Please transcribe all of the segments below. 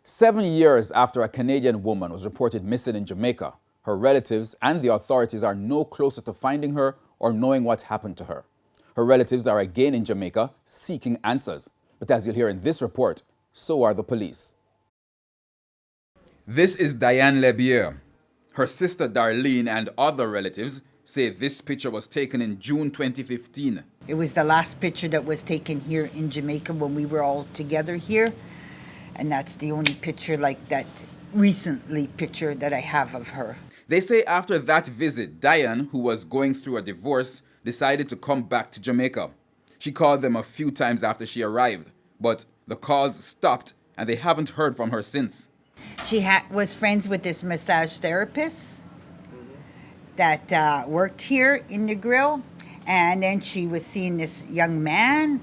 7 years after a Canadian woman was reported missing in Jamaica, her relatives and the authorities are no closer to finding her or knowing what happened to her. Her relatives are again in Jamaica seeking answers. But as you'll hear in this report, so are the police. This is Diane Lebier. Her sister Darlene and other relatives say this picture was taken in June 2015. It was the last picture that was taken here in Jamaica when we were all together here. And that's the only picture like that recently picture that I have of her. They say after that visit, Diane, who was going through a divorce, decided to come back to Jamaica. She called them a few times after she arrived, but the calls stopped and they haven't heard from her since. She was friends with this massage therapist that worked here in the grill, and then she was seeing this young man.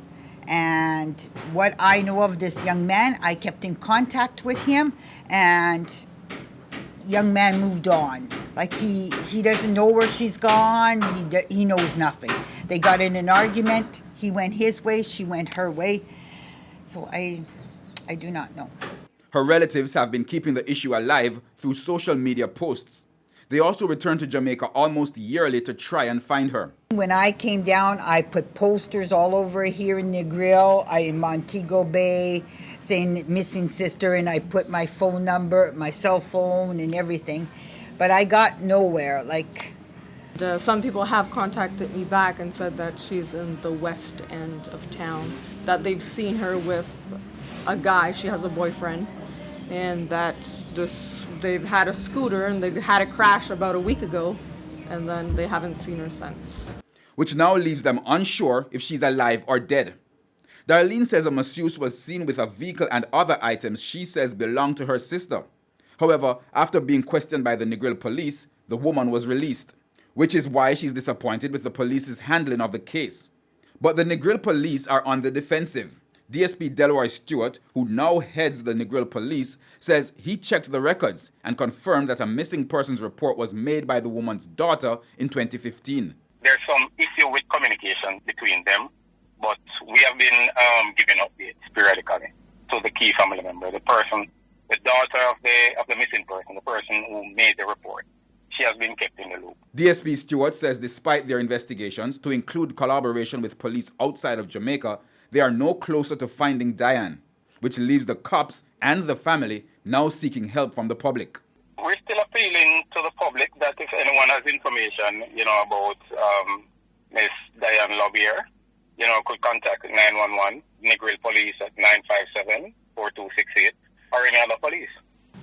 And what I know of this young man, I kept in contact with him, and young man moved on. Like he doesn't know where she's gone. He knows nothing. They got in an argument. He went his way, she went her way. So I do not know. Her relatives have been keeping the issue alive through social media posts. They also return to Jamaica almost yearly to try and find her. When I came down, I put posters all over here in the grill, in Montego Bay, saying missing sister, and I put my phone number, my cell phone, and everything. But I got nowhere. Some people have contacted me back and said that she's in the west end of town, that they've seen her with a guy, she has a boyfriend, and that they've had a scooter and they had a crash about a week ago, and then they haven't seen her since. Which now leaves them unsure if she's alive or dead. Darlene says a masseuse was seen with a vehicle and other items she says belong to her sister. However, after being questioned by the Negril police, the woman was released, which is why she's disappointed with the police's handling of the case. But the Negril police are on the defensive. DSP Delroy Stewart, who now heads the Negril police, says he checked the records and confirmed that a missing persons report was made by the woman's daughter in 2015. There's some issue with communication between them, but we have been giving updates periodically to the key family member, the daughter of the missing person, the person who made the report. She has been kept in the loop. DSP Stewart says despite their investigations, to include collaboration with police outside of Jamaica, they are no closer to finding Diane, which leaves the cops and the family now seeking help from the public. We're still appealing to the public that if anyone has information, about Miss Diane Lobier, could contact 911, Negril Police at 957-4268, or any other police.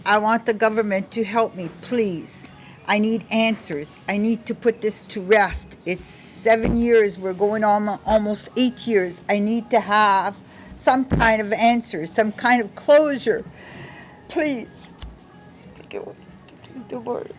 I want the government to help me, please. I need answers. I need to put this to rest. It's 7 years. We're going on almost 8 years. I need to have some kind of answers, some kind of closure. Please. Thank you, Lord.